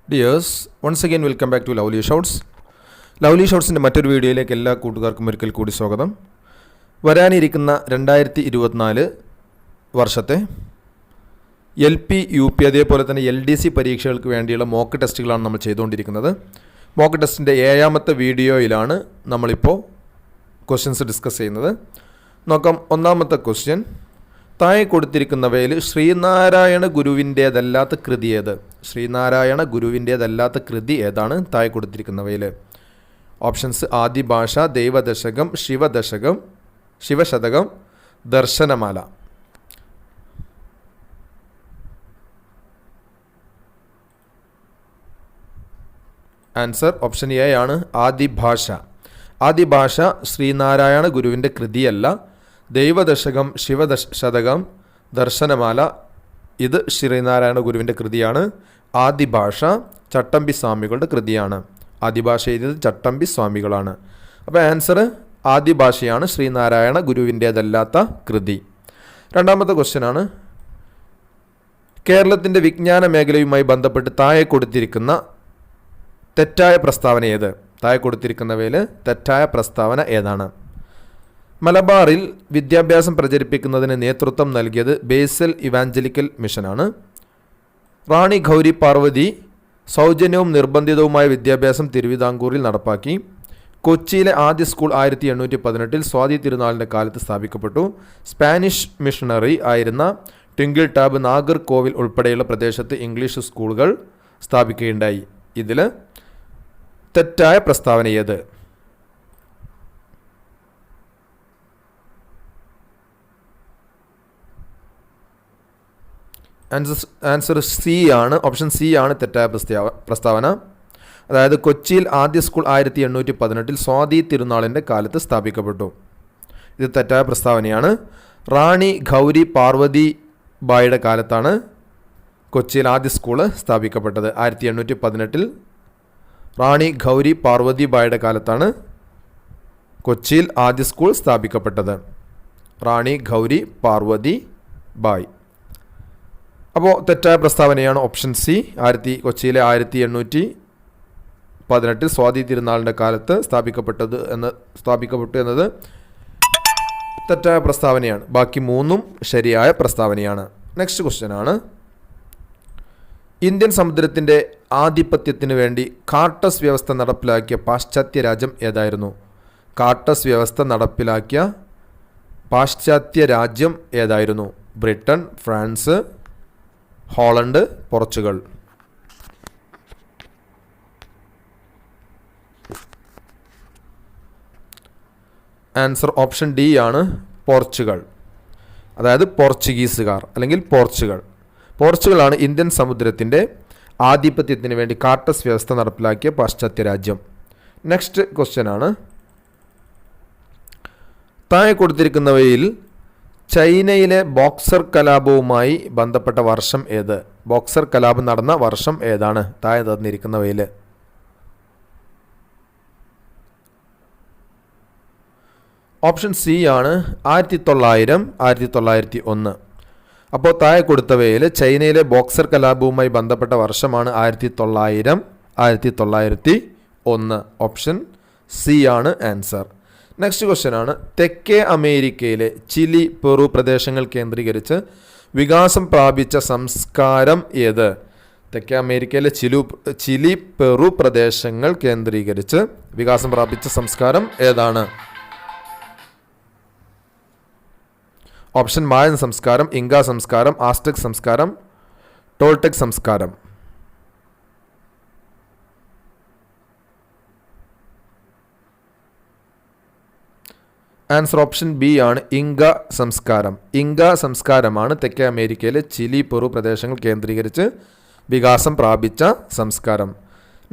Dears, once again welcome back to Lovely Shouts. Lovely ഷോട്ട്സിൻ്റെ മറ്റൊരു വീഡിയോയിലേക്ക് എല്ലാ കൂട്ടുകാർക്കും ഒരിക്കൽ കൂടി സ്വാഗതം. വരാനിരിക്കുന്ന 2024 വർഷത്തെ LP, UP അതേപോലെ തന്നെ LDC പരീക്ഷകൾക്ക് വേണ്ടിയുള്ള മോക്ക് ടെസ്റ്റുകളാണ് നമ്മൾ ചെയ്തുകൊണ്ടിരിക്കുന്നത്. മോക്ക് ടെസ്റ്റിൻ്റെ 7ാമത്തെ വീഡിയോയിലാണ് നമ്മളിപ്പോൾ ക്വസ്റ്റ്യൻസ് ഡിസ്കസ് ചെയ്യുന്നത്. നോക്കാം. ഒന്നാമത്തെ ക്വസ്റ്റ്യൻ, താഴെ കൊടുത്തിരിക്കുന്നവയിൽ ശ്രീനാരായണ ഗുരുവിൻ്റേതല്ലാത്ത കൃതി ഏത്? ശ്രീനാരായണ ഗുരുവിൻ്റേതല്ലാത്ത കൃതി ഏതാണ് താഴെ കൊടുത്തിരിക്കുന്നവയിൽ? Options: Adibhasha, Daivadasakam, Sivasatakam, Darsanamala. Answer option A ആണ്, ആദിഭാഷ. ആദിഭാഷ ശ്രീനാരായണ ഗുരുവിൻ്റെ കൃതിയല്ല. ദൈവദശകം, ശിവശതകം, ദർശനമാല ഇത് ശ്രീനാരായണ ഗുരുവിൻ്റെ കൃതിയാണ്. ആദിഭാഷ ചട്ടമ്പി സ്വാമികളുടെ കൃതിയാണ്. ആദിഭാഷ എഴുതിയത് ചട്ടമ്പി സ്വാമികളാണ്. അപ്പോൾ ആൻസർ ആദിഭാഷയാണ് ശ്രീനാരായണ ഗുരുവിൻ്റേതല്ലാത്ത കൃതി. രണ്ടാമത്തെ ക്വസ്റ്റ്യനാണ്, കേരളത്തിൻ്റെ വിജ്ഞാന മേഖലയുമായി ബന്ധപ്പെട്ട് താഴെ കൊടുത്തിരിക്കുന്ന തെറ്റായ പ്രസ്താവന ഏത്? താഴെ കൊടുത്തിരിക്കുന്നവയിൽ തെറ്റായ പ്രസ്താവന ഏതാണ്? മലബാറിൽ വിദ്യാഭ്യാസം പ്രചരിപ്പിക്കുന്നതിന് നേതൃത്വം നൽകിയത് ബേസൽ ഇവാഞ്ചലിക്കൽ മിഷനാണ്. റാണി ഗൗരി പാർവതി സൗജന്യവും നിർബന്ധിതവുമായ വിദ്യാഭ്യാസം തിരുവിതാംകൂറിൽ നടപ്പാക്കി. കൊച്ചിയിലെ ആദ്യ സ്കൂൾ 1818 സ്വാതി തിരുനാളിൻ്റെ കാലത്ത് സ്ഥാപിക്കപ്പെട്ടു. സ്പാനിഷ് മിഷണറി ആയിരുന്ന ട്വിങ്കിൾ ടാബ് നാഗർകോവിൽ ഉൾപ്പെടെയുള്ള പ്രദേശത്ത് ഇംഗ്ലീഷ് സ്കൂളുകൾ സ്ഥാപിക്കുകയുണ്ടായി. ഇതിൽ തെറ്റായ പ്രസ്താവന ഏത്? ആൻസർ സി ആണ്. ഓപ്ഷൻ സി ആണ് തെറ്റായ പ്രസ്താവന. അതായത് കൊച്ചിയിൽ ആദ്യ സ്കൂൾ 1818 സ്വാതി തിരുനാളിൻ്റെ കാലത്ത് സ്ഥാപിക്കപ്പെട്ടു. ഇത് തെറ്റായ പ്രസ്താവനയാണ്. റാണി ഗൗരി പാർവതി ബായിയുടെ കാലത്താണ് കൊച്ചിയിൽ ആദ്യ സ്കൂള് സ്ഥാപിക്കപ്പെട്ടത്. 1818 റാണി ഗൗരി പാർവതി ബായിയുടെ കാലത്താണ് കൊച്ചിയിൽ ആദ്യ സ്കൂൾ സ്ഥാപിക്കപ്പെട്ടത്. റാണി ഗൗരി പാർവതി ബായ്. അപ്പോൾ തെറ്റായ പ്രസ്താവനയാണ് ഓപ്ഷൻ സി. കൊച്ചിയിലെ 1818 സ്വാതി തിരുനാളിൻ്റെ കാലത്ത് സ്ഥാപിക്കപ്പെട്ടു എന്നത് തെറ്റായ പ്രസ്താവനയാണ്. ബാക്കി മൂന്നും ശരിയായ പ്രസ്താവനയാണ്. നെക്സ്റ്റ് ക്വസ്റ്റ്യൻ ആണ്, ഇന്ത്യൻ സമുദ്രത്തിൻ്റെ ആധിപത്യത്തിന് വേണ്ടി കാർട്ടസ് വ്യവസ്ഥ നടപ്പിലാക്കിയ പാശ്ചാത്യ രാജ്യം ഏതായിരുന്നു? കാർട്ടസ് വ്യവസ്ഥ നടപ്പിലാക്കിയ പാശ്ചാത്യ രാജ്യം ഏതായിരുന്നു? Britain, France, Holland, Portugal. Answer option D ആണ്, പോർച്ചുഗൽ. അതായത് പോർച്ചുഗീസുകാർ അല്ലെങ്കിൽ പോർച്ചുഗലാണ് ഇന്ത്യൻ സമുദ്രത്തിൻ്റെ ആധിപത്യത്തിന് വേണ്ടി കാർട്ടസ് വ്യവസ്ഥ നടപ്പിലാക്കിയ പാശ്ചാത്യ രാജ്യം. നെക്സ്റ്റ് ക്വസ്റ്റ്യൻ ആണ്, താഴെ കൊടുത്തിരിക്കുന്നവയിൽ ചൈനയിലെ ബോക്സർ കലാപവുമായി ബന്ധപ്പെട്ട വർഷം ഏത്? ബോക്സർ കലാപം നടന്ന വർഷം ഏതാണ് താഴെ തന്നിരിക്കുന്നവയിൽ? ഓപ്ഷൻ സി ആണ്, 1900, 1901. അപ്പോൾ താഴെ കൊടുത്തവയിൽ ചൈനയിലെ ബോക്സർ കലാപവുമായി ബന്ധപ്പെട്ട വർഷമാണ് 1900, 1901. ഓപ്ഷൻ സി ആണ് ആൻസർ. നെക്സ്റ്റ് ക്വസ്റ്റ്യൻ ആണ്, തെക്കേ അമേരിക്കയിലെ ചിലി, പെറു പ്രദേശങ്ങൾ കേന്ദ്രീകരിച്ച് വികാസം പ്രാപിച്ച സംസ്കാരം ഏത്? തെക്കേ അമേരിക്കയിലെ ചിലി, പെറു പ്രദേശങ്ങൾ കേന്ദ്രീകരിച്ച് വികാസം പ്രാപിച്ച സംസ്കാരം ഏതാണ്? ഓപ്ഷൻ മായൻ സംസ്കാരം, ഇങ്ക സംസ്കാരം, ആസ്ടെക് സംസ്കാരം, ടോൾടെക് സംസ്കാരം. ആൻസർ ഓപ്ഷൻ ബി ആണ്, ഇങ്ക സംസ്കാരം. ഇങ്ക സംസ്കാരമാണ് തെക്കേ അമേരിക്കയിലെ ചിലി, പെറു പ്രദേശങ്ങൾ കേന്ദ്രീകരിച്ച് വികാസം പ്രാപിച്ച സംസ്കാരം.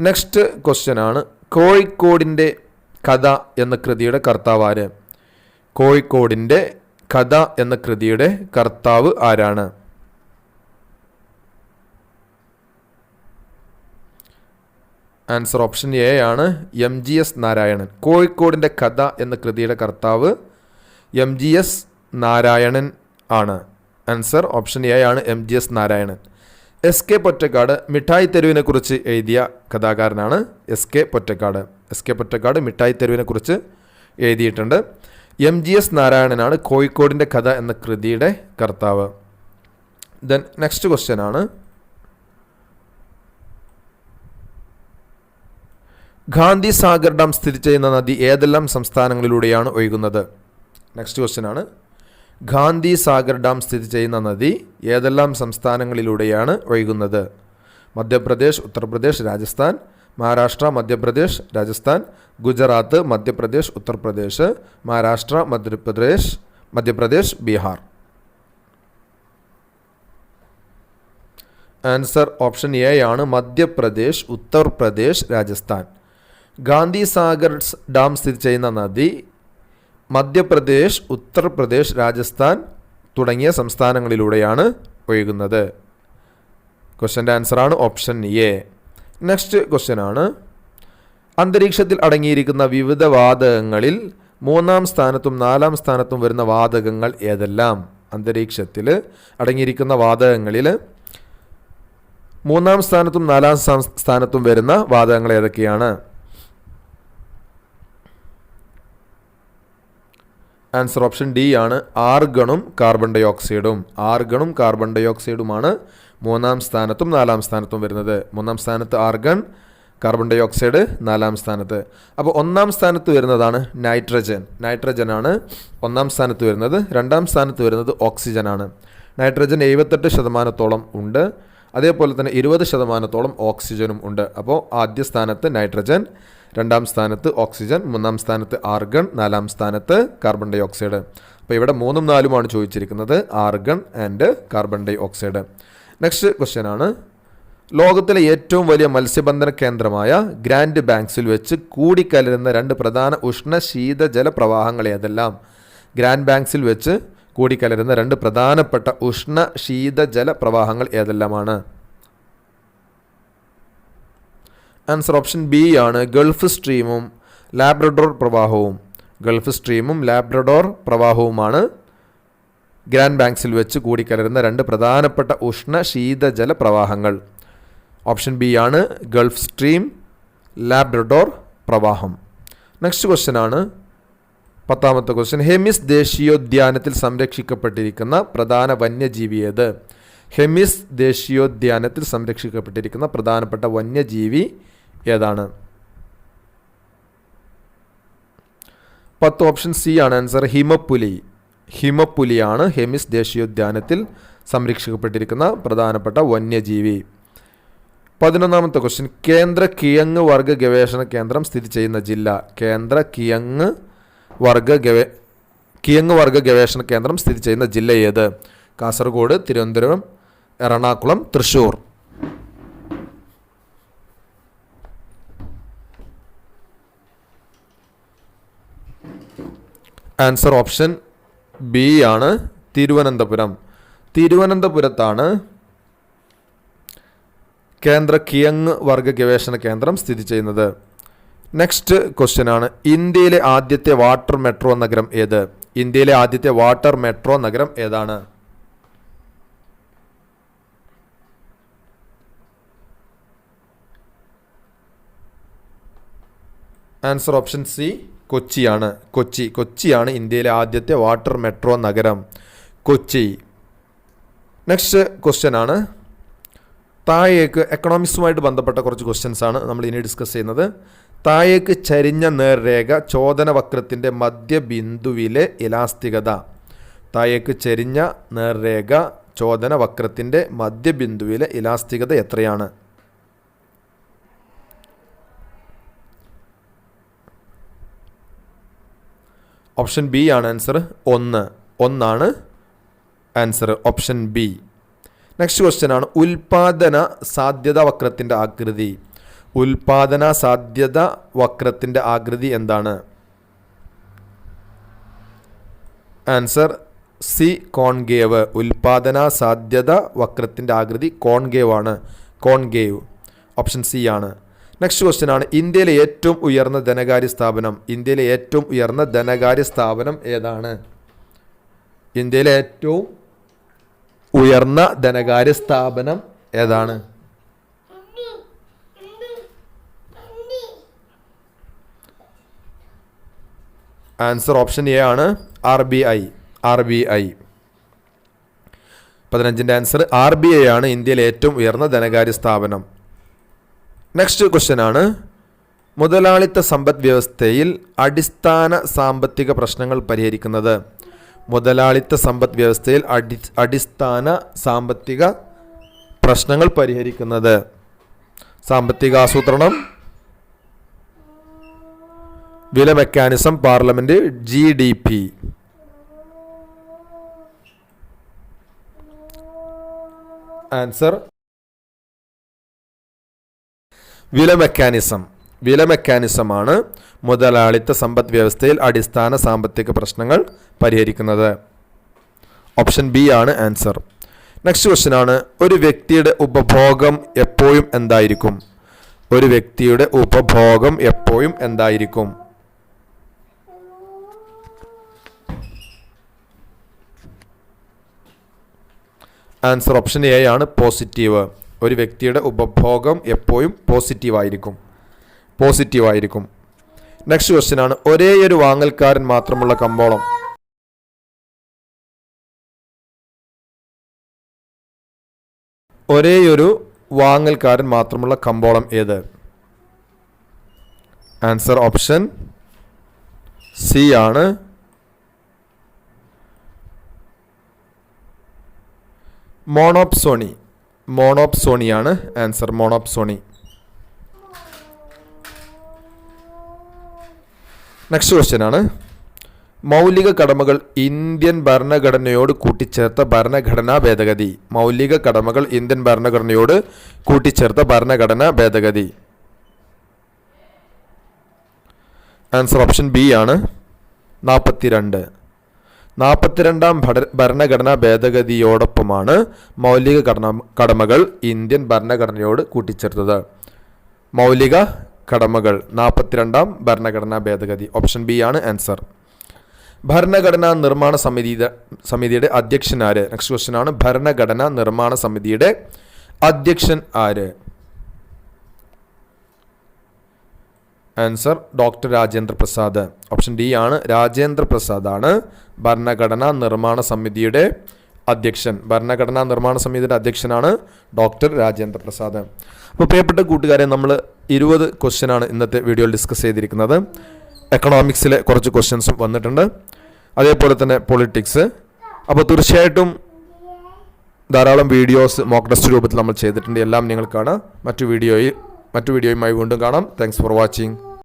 നെക്സ്റ്റ് ക്വസ്റ്റ്യൻ ആണ്, കോഴിക്കോടിൻ്റെ കഥ എന്ന കൃതിയുടെ കർത്താവ് ആര്? കോഴിക്കോടിൻ്റെ കഥ എന്ന കൃതിയുടെ കർത്താവ് ആരാണ്? ആൻസർ ഓപ്ഷൻ എ ആണ്, MGS നാരായണൻ. കോഴിക്കോടിൻ്റെ കഥ എന്ന കൃതിയുടെ കർത്താവ് MGS നാരായണൻ ആണ്. ആൻസർ ഓപ്ഷൻ എ ആണ്, MGS Narayanan. S K Pottekkatt മിഠായി തെരുവിനെ കുറിച്ച് എഴുതിയ കഥാകാരനാണ് S K Pottekkatt. S K Pottekkatt മിഠായി തെരുവിനെ കുറിച്ച് എഴുതിയിട്ടുണ്ട്. MGS നാരായണനാണ് കോഴിക്കോടിൻ്റെ കഥ എന്ന കൃതിയുടെ കർത്താവ്. ദെൻ നെക്സ്റ്റ് ക്വസ്റ്റ്യൻ ആണ്, ഗാന്ധി സാഗർ ഡാം സ്ഥിതി ചെയ്യുന്ന നദി ഏതെല്ലാം സംസ്ഥാനങ്ങളിലൂടെയാണ് ഒഴുകുന്നത്? നെക്സ്റ്റ് ക്വസ്റ്റ്യൻ ആണ്, ഗാന്ധി സാഗർ ഡാം സ്ഥിതി ചെയ്യുന്ന നദി ഏതെല്ലാം സംസ്ഥാനങ്ങളിലൂടെയാണ് ഒഴുകുന്നത്? Madhya Pradesh, Uttar Pradesh, Rajasthan, Maharashtra, Madhya Pradesh, Rajasthan, Gujarat, Madhya Pradesh, Uttar Pradesh, Maharashtra, Madhya Pradesh, Bihar. Answer option A ആണ്, മധ്യപ്രദേശ്, ഉത്തർപ്രദേശ്, രാജസ്ഥാൻ. ഗാന്ധി സാഗർ ഡാം സ്ഥിതി ചെയ്യുന്ന നദി മധ്യപ്രദേശ്, ഉത്തർപ്രദേശ്, രാജസ്ഥാൻ തുടങ്ങിയ സംസ്ഥാനങ്ങളിലൂടെയാണ് ഒഴുകുന്നത്. ക്വസ്റ്റ്യൻ്റെ ആൻസറാണ് ഓപ്ഷൻ എ. നെക്സ്റ്റ് ക്വസ്റ്റ്യൻ ആണ്, അന്തരീക്ഷത്തിൽ അടങ്ങിയിരിക്കുന്ന വിവിധ വാതകങ്ങളിൽ 3-ാം സ്ഥാനത്തും 4-ാം സ്ഥാനത്തും വരുന്ന വാതകങ്ങൾ ഏതെല്ലാം? അന്തരീക്ഷത്തിൽ അടങ്ങിയിരിക്കുന്ന വാതകങ്ങളിൽ 3-ാം സ്ഥാനത്തും 4-ാം സ്ഥാനത്തും വരുന്ന വാതകങ്ങൾ ഏതൊക്കെയാണ്? ആൻസർ ഓപ്ഷൻ ഡി ആണ്, ആർഗണും കാർബൺ ഡൈ ഓക്സൈഡും. ആർഗണും കാർബൺ ഡൈ ഓക്സൈഡുമാണ് 3-ാം സ്ഥാനത്തും 4-ാം സ്ഥാനത്തും വരുന്നത്. 3-ാം സ്ഥാനത്ത് ആർഗൺ, കാർബൺ ഡൈ ഓക്സൈഡ് 4-ാം സ്ഥാനത്ത്. അപ്പോൾ 1-ാം സ്ഥാനത്ത് വരുന്നതാണ് നൈട്രജൻ. നൈട്രജനാണ് 1-ാം സ്ഥാനത്ത് വരുന്നത്. 2-ാം സ്ഥാനത്ത് വരുന്നത് ഓക്സിജനാണ്. നൈട്രജൻ 78% ഉണ്ട്. അതേപോലെ തന്നെ 20% ഓക്സിജനും ഉണ്ട്. അപ്പോൾ ആദ്യ സ്ഥാനത്ത് നൈട്രജൻ, 2-ാം സ്ഥാനത്ത് ഓക്സിജൻ, 3-ാം സ്ഥാനത്ത് ആർഗൺ, 4-ാം സ്ഥാനത്ത് കാർബൺ ഡൈ ഓക്സൈഡ്. അപ്പോൾ ഇവിടെ 3ഉം 4ഉമാണ് ചോദിച്ചിരിക്കുന്നത്, argon and carbon dioxide. Next question ആണ്, ലോകത്തിലെ ഏറ്റവും വലിയ മത്സ്യബന്ധന കേന്ദ്രമായ ഗ്രാൻഡ് ബാങ്ക്സിൽ വെച്ച് കൂടിക്കലരുന്ന 2 പ്രധാന ഉഷ്ണ ശീതജല പ്രവാഹങ്ങൾ ഏതെല്ലാം? ഗ്രാൻഡ് ബാങ്ക്സിൽ വെച്ച് കൂടിക്കലരുന്ന 2 പ്രധാനപ്പെട്ട ഉഷ്ണ ശീതജല പ്രവാഹങ്ങൾ ഏതെല്ലാമാണ്? ആൻസർ ഓപ്ഷൻ ബി ആണ്, ഗൾഫ് സ്ട്രീമും ലാബ്രഡോർ പ്രവാഹവും. ഗൾഫ് സ്ട്രീമും ലാബ്രഡോർ പ്രവാഹവുമാണ് ഗ്രാൻഡ് ബാങ്ക്സിൽ വെച്ച് കൂടിക്കലരുന്ന 2 പ്രധാനപ്പെട്ട ഉഷ്ണ ശീതജല പ്രവാഹങ്ങൾ. ഓപ്ഷൻ ബി ആണ്, ഗൾഫ് സ്ട്രീം, ലാബ്രഡോർ പ്രവാഹം. നെക്സ്റ്റ് ക്വസ്റ്റ്യൻ ആണ്, 10ാമത്തെ ക്വസ്റ്റ്യൻ, ഹെമിസ് ദേശീയോദ്യാനത്തിൽ സംരക്ഷിക്കപ്പെട്ടിരിക്കുന്ന പ്രധാന വന്യജീവി ഏത്? ഹെമിസ് ദേശീയോദ്യാനത്തിൽ സംരക്ഷിക്കപ്പെട്ടിരിക്കുന്ന പ്രധാനപ്പെട്ട വന്യജീവി ഏതാണ്? 10 ഓപ്ഷൻ സി ആണ് ആൻസർ, ഹിമപ്പുലി. ഹിമപ്പുലിയാണ് ഹെമിസ് ദേശീയോദ്യാനത്തിൽ സംരക്ഷിക്കപ്പെട്ടിരിക്കുന്ന പ്രധാനപ്പെട്ട വന്യജീവി. 11ാമത്തെ ക്വസ്റ്റ്യൻ, കേന്ദ്ര കിഴങ്ങ് വർഗ്ഗ ഗവേഷണ കേന്ദ്രം സ്ഥിതി ചെയ്യുന്ന ജില്ല? കേന്ദ്ര കിഴങ്ങ് വർഗ്ഗ ഗവേഷണ കേന്ദ്രം സ്ഥിതി ചെയ്യുന്ന ജില്ല ഏത്? Kasaragod, Thiruvananthapuram, Ernakulam, Thrissur. Answer option B ആണ്, തിരുവനന്തപുരം. തിരുവനന്തപുരത്താണ് കേന്ദ്ര കിഴങ്ങ് വർഗ്ഗ ഗവേഷണ കേന്ദ്രം സ്ഥിതി ചെയ്യുന്നത്. നെക്സ്റ്റ് ക്വസ്റ്റ്യൻ ആണ്, ഇന്ത്യയിലെ ആദ്യത്തെ വാട്ടർ മെട്രോ നഗരം ഏത്? ഇന്ത്യയിലെ ആദ്യത്തെ വാട്ടർ മെട്രോ നഗരം ഏതാണ്? ആൻസർ ഓപ്ഷൻ സി, കൊച്ചിയാണ്. കൊച്ചിയാണ് ഇന്ത്യയിലെ ആദ്യത്തെ വാട്ടർ മെട്രോ നഗരം, കൊച്ചി. നെക്സ്റ്റ് ക്വസ്റ്റ്യൻ ആണ്, താഴേക്ക് എക്കണോമിക്സുമായിട്ട് ബന്ധപ്പെട്ട കുറച്ച് ക്വസ്റ്റ്യൻസ് ആണ് നമ്മൾ ഇനി ഡിസ്കസ് ചെയ്യുന്നത്. താഴേക്ക് ചരിഞ്ഞ നേർരേഖ ചോദന വക്രത്തിൻ്റെ മധ്യബിന്ദുവിലെ ഇലാസ്തികത. താഴേക്ക് ചരിഞ്ഞ നേർരേഖ ചോദന വക്രത്തിൻ്റെ മധ്യബിന്ദുവിലെ ഇലാസ്തികത എത്രയാണ്? ഓപ്ഷൻ ബി ആണ് answer, 1. 1 answer, option B. Next question ആണ്, ഉൽപാദന സാധ്യത വക്രത്തിൻ്റെ ആകൃതി. ഉൽപാദന സാധ്യത വക്രത്തിൻ്റെ ആകൃതി എന്താണ്? Answer C, concave. ഉൽപാദന സാധ്യത വക്രത്തിൻ്റെ ആകൃതി കോൺകേവ് ആണ്, കോൺകേവ്. ഓപ്ഷൻ സി ആണ്. നെക്സ്റ്റ് ക്വസ്റ്റ്യൻ ആണ്, ഇന്ത്യയിലെ ഏറ്റവും ഉയർന്ന ധനകാര്യ സ്ഥാപനം. ഇന്ത്യയിലെ ഏറ്റവും ഉയർന്ന ധനകാര്യ സ്ഥാപനം ഏതാണ്? ഇന്ത്യയിലെ ഏറ്റവും ഉയർന്ന ധനകാര്യ സ്ഥാപനം ഏതാണ്? ആൻസർ ഓപ്ഷൻ എ ആണ്, RBI. 15ന്റെ ആൻസർ RBI ആണ് ഇന്ത്യയിലെ ഏറ്റവും ഉയർന്ന ധനകാര്യ സ്ഥാപനം. നെക്സ്റ്റ് ക്വസ്റ്റ്യൻ ആണ്, മുതലാളിത്ത സമ്പദ് വ്യവസ്ഥയിൽ അടിസ്ഥാന സാമ്പത്തിക പ്രശ്നങ്ങൾ പരിഹരിക്കുന്നത്. മുതലാളിത്ത സമ്പദ് വ്യവസ്ഥയിൽ അടിസ്ഥാന സാമ്പത്തിക പ്രശ്നങ്ങൾ പരിഹരിക്കുന്നത്. സാമ്പത്തിക ആസൂത്രണം, വില മെക്കാനിസം, പാർലമെന്റ്, GDP. ആൻസർ വില മെക്കാനിസം. വില മെക്കാനിസമാണ് മുതലാളിത്ത സമ്പദ് വ്യവസ്ഥയിൽ അടിസ്ഥാന സാമ്പത്തിക പ്രശ്നങ്ങൾ പരിഹരിക്കുന്നത്. ഓപ്ഷൻ ബി ആണ് ആൻസർ. നെക്സ്റ്റ് ക്വസ്റ്റ്യൻ ആണ്, ഒരു വ്യക്തിയുടെ ഉപഭോഗം എപ്പോഴും എന്തായിരിക്കും? ഒരു വ്യക്തിയുടെ ഉപഭോഗം എപ്പോഴും എന്തായിരിക്കും? ആൻസർ ഓപ്ഷൻ എ ആണ്, പോസിറ്റീവ്. ഒരു വ്യക്തിയുടെ ഉപഭോഗം എപ്പോഴും പോസിറ്റീവായിരിക്കും. നെക്സ്റ്റ് ക്വസ്റ്റ്യൻ ആണ്, ഒരേയൊരു വാങ്ങൽക്കാരൻ മാത്രമുള്ള കമ്പോളം. ഒരേയൊരു വാങ്ങൽക്കാരൻ മാത്രമുള്ള കമ്പോളം ഏത്? ആൻസർ ഓപ്ഷൻ സി ആണ്, മോണോപ്സോണി. മോണോപ്സോണിയാണ് ആൻസർ, മോണോപ്സോണി. നെക്സ്റ്റ് ക്വസ്റ്റ്യൻ ആണ്, മൗലിക കടമകൾ ഇന്ത്യൻ ഭരണഘടനയോട് കൂട്ടിച്ചേർത്ത ഭരണഘടനാ ഭേദഗതി. മൗലിക കടമകൾ ഇന്ത്യൻ ഭരണഘടനയോട് കൂട്ടിച്ചേർത്ത ഭരണഘടനാ ഭേദഗതി. ആൻസർ ഓപ്ഷൻ ബി ആണ്, 42. 42ാം ഭരണഘടനാ ഭേദഗതിയോടൊപ്പമാണ് മൗലിക കടമകൾ ഇന്ത്യൻ ഭരണഘടനയോട് കൂട്ടിച്ചേർത്തത്. മൗലിക കടമകൾ 42ാം ഭരണഘടനാ ഭേദഗതി. ഓപ്ഷൻ ബി ആണ് ആൻസർ. ഭരണഘടനാ നിർമ്മാണ സമിതിയുടെ അധ്യക്ഷൻ ആര്? നെക്സ്റ്റ് ക്വസ്റ്റ്യൻ ആണ്, ഭരണഘടനാ നിർമ്മാണ സമിതിയുടെ അധ്യക്ഷൻ ആര്? Answer doctor Rajendra Prasad. Option D ആണ്, രാജേന്ദ്ര പ്രസാദ് ആണ് ഭരണഘടനാ നിർമ്മാണ സമിതിയുടെ അധ്യക്ഷൻ. ഭരണഘടനാ നിർമ്മാണ സമിതിയുടെ അധ്യക്ഷനാണ് ഡോക്ടർ രാജേന്ദ്ര പ്രസാദ്. അപ്പോൾ പ്രിയപ്പെട്ട കൂട്ടുകാരെ, നമ്മൾ 20 ക്വസ്റ്റ്യൻ ആണ് ഇന്നത്തെ വീഡിയോയിൽ ഡിസ്കസ് ചെയ്തിരിക്കുന്നത്. എക്കണോമിക്സിലെ കുറച്ച് ക്വസ്റ്റ്യൻസും വന്നിട്ടുണ്ട്, അതേപോലെ തന്നെ പൊളിറ്റിക്സ്. അപ്പോൾ തീർച്ചയായിട്ടും ധാരാളം വീഡിയോസ് മോക്ക് ടെസ്റ്റ് രൂപത്തിൽ നമ്മൾ ചെയ്തിട്ടുണ്ട്. എല്ലാം നിങ്ങൾ കാണാം. മറ്റു വീഡിയോയുമായി വീണ്ടും കാണാം. Thanks for watching.